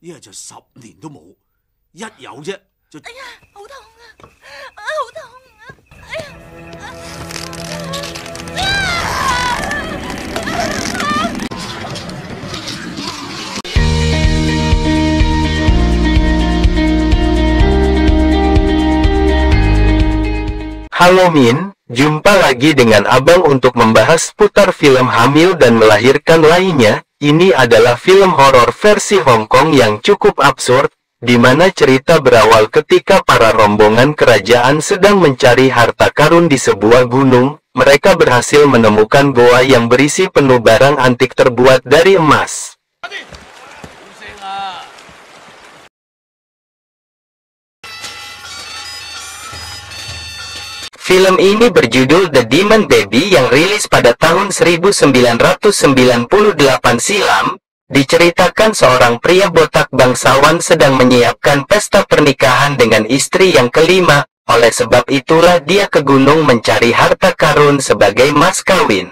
一係就10年都冇，一有啫就。哎呀，好痛啊！好痛啊！哎呀！ Halo Min, jumpa lagi dengan Abang untuk membahas seputar film hamil dan melahirkan lainnya. Ini adalah film horor versi Hong Kong yang cukup absurd, di mana cerita berawal ketika para rombongan kerajaan sedang mencari harta karun di sebuah gunung. Mereka berhasil menemukan goa yang berisi penuh barang antik terbuat dari emas. Film ini berjudul The Demon Baby yang rilis pada tahun 1998 silam. Diceritakan seorang pria botak bangsawan sedang menyiapkan pesta pernikahan dengan istri yang kelima. Oleh sebab itulah dia ke gunung mencari harta karun sebagai mas kawin.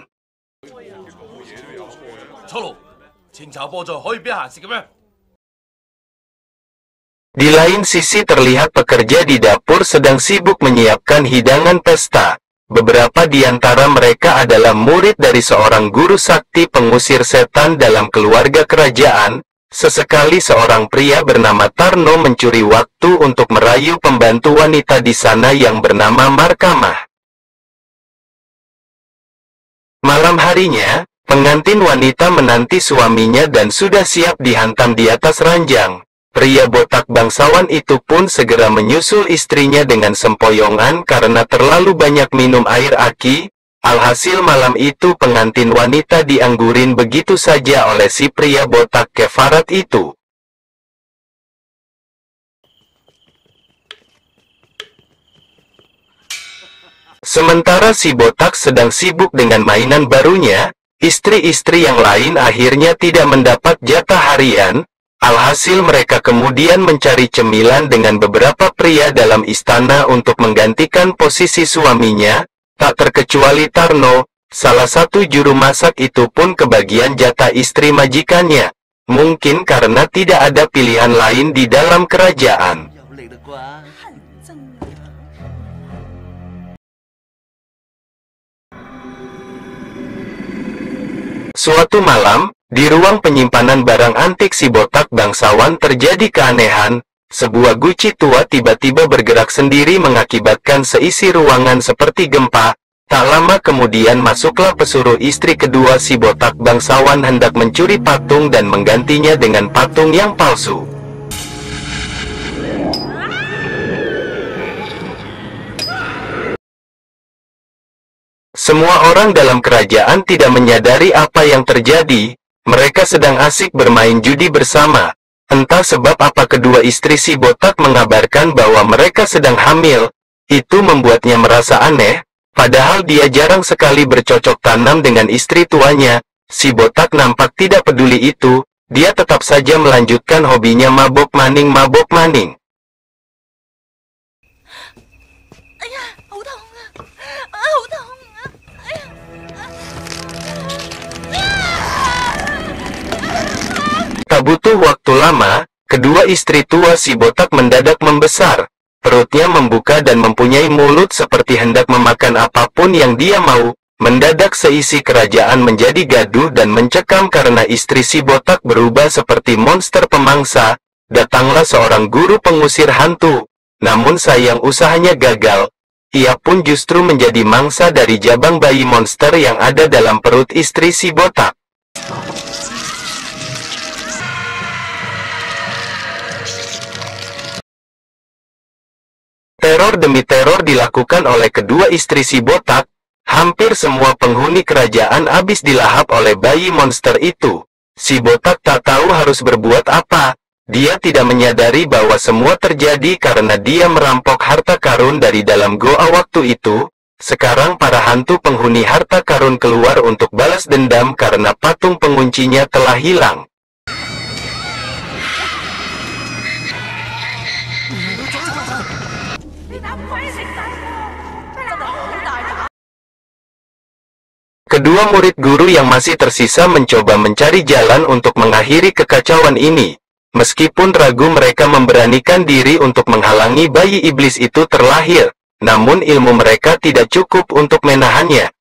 Di lain sisi terlihat pekerja di dapur sedang sibuk menyiapkan hidangan pesta. Beberapa di antara mereka adalah murid dari seorang guru sakti pengusir setan dalam keluarga kerajaan. Sesekali seorang pria bernama Tarno mencuri waktu untuk merayu pembantu wanita di sana yang bernama Markamah. Malam harinya, pengantin wanita menanti suaminya dan sudah siap dihantam di atas ranjang. Pria botak bangsawan itu pun segera menyusul istrinya dengan sempoyongan karena terlalu banyak minum air aki. Alhasil malam itu pengantin wanita dianggurin begitu saja oleh si pria botak kefarat itu. Sementara si botak sedang sibuk dengan mainan barunya, istri-istri yang lain akhirnya tidak mendapat jatah harian. Alhasil mereka kemudian mencari cemilan dengan beberapa pria dalam istana untuk menggantikan posisi suaminya, tak terkecuali Tarno, salah satu juru masak itu pun kebagian jatah istri majikannya, mungkin karena tidak ada pilihan lain di dalam kerajaan. Suatu malam, di ruang penyimpanan barang antik si botak bangsawan terjadi keanehan. Sebuah guci tua tiba-tiba bergerak sendiri mengakibatkan seisi ruangan seperti gempa. Tak lama kemudian masuklah pesuruh istri kedua si botak bangsawan hendak mencuri patung dan menggantinya dengan patung yang palsu. Semua orang dalam kerajaan tidak menyadari apa yang terjadi. Mereka sedang asik bermain judi bersama. Entah sebab apa kedua istri si botak mengabarkan bahwa mereka sedang hamil. Itu membuatnya merasa aneh, padahal dia jarang sekali bercocok tanam dengan istri tuanya. Si botak nampak tidak peduli itu, dia tetap saja melanjutkan hobinya mabok maning. Tak butuh waktu lama, kedua istri tua si botak mendadak membesar. Perutnya membuka dan mempunyai mulut seperti hendak memakan apapun yang dia mau. Mendadak seisi kerajaan menjadi gaduh dan mencekam karena istri si botak berubah seperti monster pemangsa. Datanglah seorang guru pengusir hantu. Namun sayang usahanya gagal. Ia pun justru menjadi mangsa dari jabang bayi monster yang ada dalam perut istri si botak. Teror demi teror dilakukan oleh kedua istri si botak. Hampir semua penghuni kerajaan habis dilahap oleh bayi monster itu. Si botak tak tahu harus berbuat apa. Dia tidak menyadari bahwa semua terjadi karena dia merampok harta karun dari dalam goa waktu itu. Sekarang para hantu penghuni harta karun keluar untuk balas dendam karena patung penguncinya telah hilang. Kedua murid guru yang masih tersisa mencoba mencari jalan untuk mengakhiri kekacauan ini. Meskipun ragu, mereka memberanikan diri untuk menghalangi bayi iblis itu terlahir. Namun ilmu mereka tidak cukup untuk menahannya.